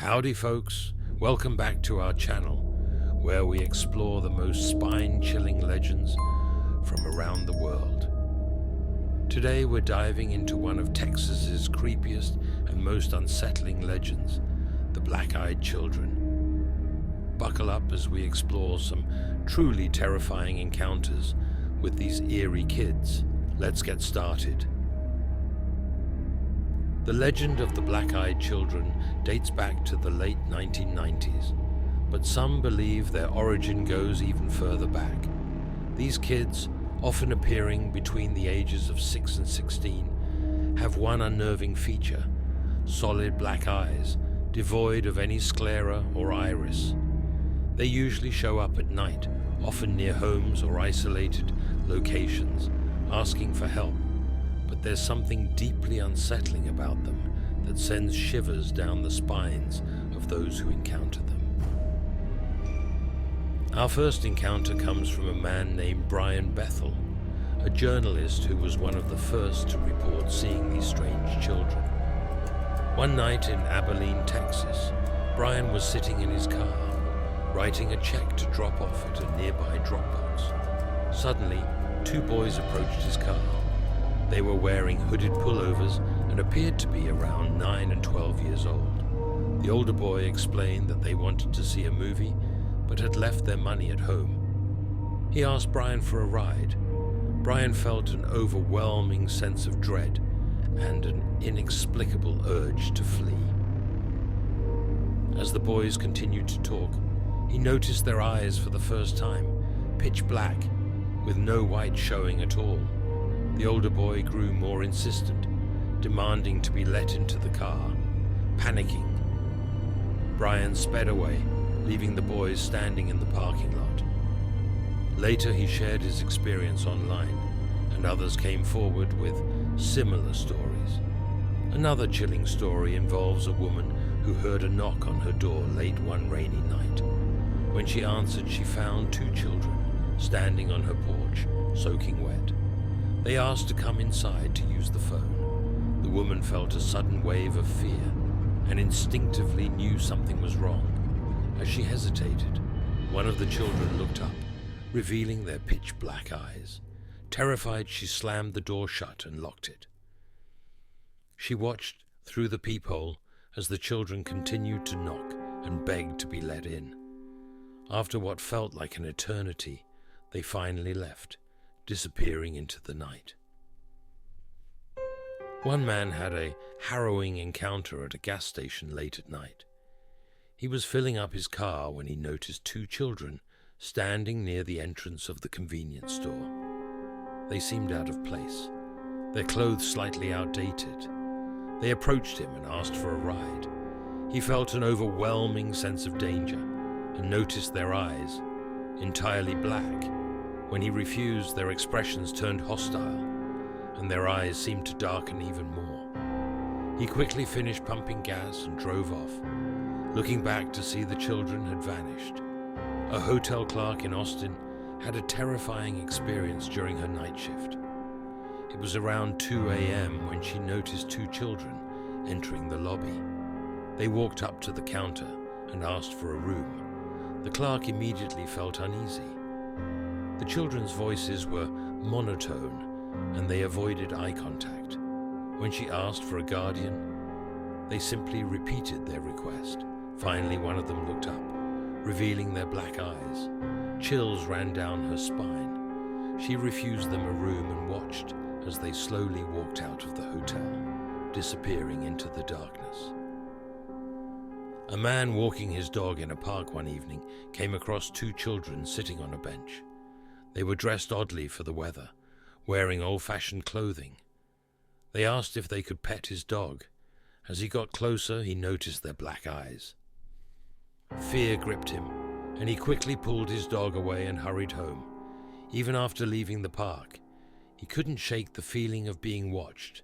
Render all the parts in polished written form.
Howdy folks, welcome back to our channel where we explore the most spine-chilling legends from around the world. Today we're diving into one of Texas's creepiest and most unsettling legends, the Black-Eyed Children. Buckle up as we explore some truly terrifying encounters with these eerie kids. Let's get started. The legend of the Black-Eyed Children dates back to the late 1990s, but some believe their origin goes even further back. These kids, often appearing between the ages of 6 and 16, have one unnerving feature: solid black eyes, devoid of any sclera or iris. They usually show up at night, often near homes or isolated locations, asking for help. But there's something deeply unsettling about them that sends shivers down the spines of those who encounter them. Our first encounter comes from a man named Brian Bethel, a journalist who was one of the first to report seeing these strange children. One night in Abilene, Texas, Brian was sitting in his car, writing a check to drop off at a nearby Dropbox. Suddenly, two boys approached his car. They were wearing hooded pullovers and appeared to be around 9 and 12 years old. The older boy explained that they wanted to see a movie, but had left their money at home. He asked Brian for a ride. Brian felt an overwhelming sense of dread and an inexplicable urge to flee. As the boys continued to talk, he noticed their eyes for the first time, pitch black, with no white showing at all. The older boy grew more insistent, demanding to be let into the car. Panicking, Brian sped away, leaving the boys standing in the parking lot. Later, he shared his experience online, and others came forward with similar stories. Another chilling story involves a woman who heard a knock on her door late one rainy night. When she answered, she found two children standing on her porch, soaking wet. They asked to come inside to use the phone. The woman felt a sudden wave of fear and instinctively knew something was wrong. As she hesitated, one of the children looked up, revealing their pitch black eyes. Terrified, she slammed the door shut and locked it. She watched through the peephole as the children continued to knock and beg to be let in. After what felt like an eternity, they finally left, disappearing into the night. One man had a harrowing encounter at a gas station late at night. He was filling up his car when he noticed two children standing near the entrance of the convenience store. They seemed out of place, their clothes slightly outdated. They approached him and asked for a ride. He felt an overwhelming sense of danger and noticed their eyes, entirely black. When he refused, their expressions turned hostile, and their eyes seemed to darken even more. He quickly finished pumping gas and drove off, looking back to see the children had vanished. A hotel clerk in Austin had a terrifying experience during her night shift. It was around 2 a.m. when she noticed two children entering the lobby. They walked up to the counter and asked for a room. The clerk immediately felt uneasy. The children's voices were monotone, and they avoided eye contact. When she asked for a guardian, they simply repeated their request. Finally, one of them looked up, revealing their black eyes. Chills ran down her spine. She refused them a room and watched as they slowly walked out of the hotel, disappearing into the darkness. A man walking his dog in a park one evening came across two children sitting on a bench. They were dressed oddly for the weather, wearing old-fashioned clothing. They asked if they could pet his dog. As he got closer, he noticed their black eyes. Fear gripped him, and he quickly pulled his dog away and hurried home. Even after leaving the park, he couldn't shake the feeling of being watched.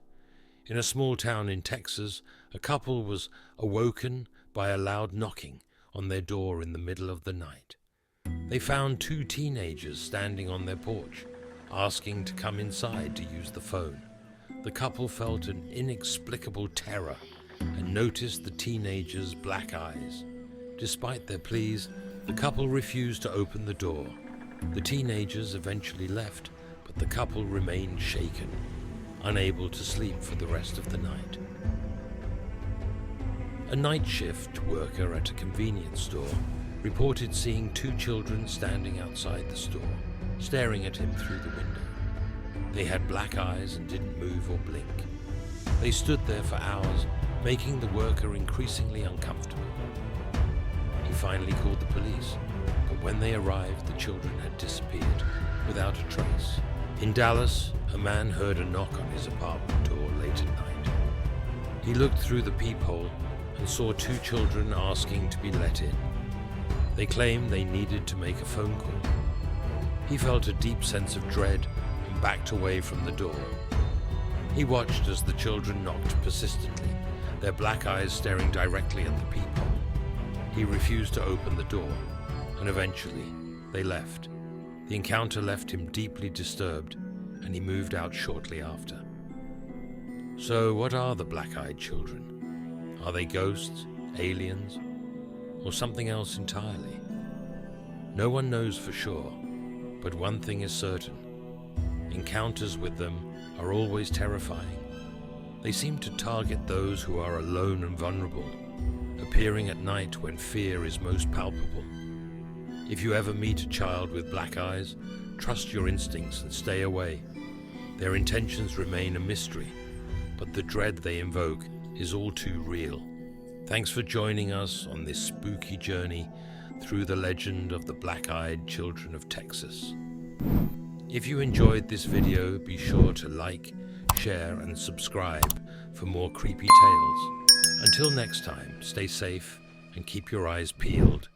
In a small town in Texas, a couple was awoken by a loud knocking on their door in the middle of the night. They found two teenagers standing on their porch, asking to come inside to use the phone. The couple felt an inexplicable terror and noticed the teenager's black eyes. Despite their pleas, the couple refused to open the door. The teenagers eventually left, but the couple remained shaken, unable to sleep for the rest of the night. A night shift worker at a convenience store reported seeing two children standing outside the store, staring at him through the window. They had black eyes and didn't move or blink. They stood there for hours, making the worker increasingly uncomfortable. He finally called the police, but when they arrived, the children had disappeared without a trace. In Dallas, a man heard a knock on his apartment door late at night. He looked through the peephole and saw two children asking to be let in. They claimed they needed to make a phone call. He felt a deep sense of dread and backed away from the door. He watched as the children knocked persistently, their black eyes staring directly at the peephole. He refused to open the door, and eventually they left. The encounter left him deeply disturbed, and he moved out shortly after. So what are the black-eyed children? Are they ghosts, aliens, or something else entirely? No one knows for sure, but one thing is certain. Encounters with them are always terrifying. They seem to target those who are alone and vulnerable, appearing at night when fear is most palpable. If you ever meet a child with black eyes, trust your instincts and stay away. Their intentions remain a mystery, but the dread they invoke is all too real. Thanks for joining us on this spooky journey through the legend of the black-eyed children of Texas. If you enjoyed this video, be sure to like, share, and subscribe for more creepy tales. Until next time, stay safe and keep your eyes peeled.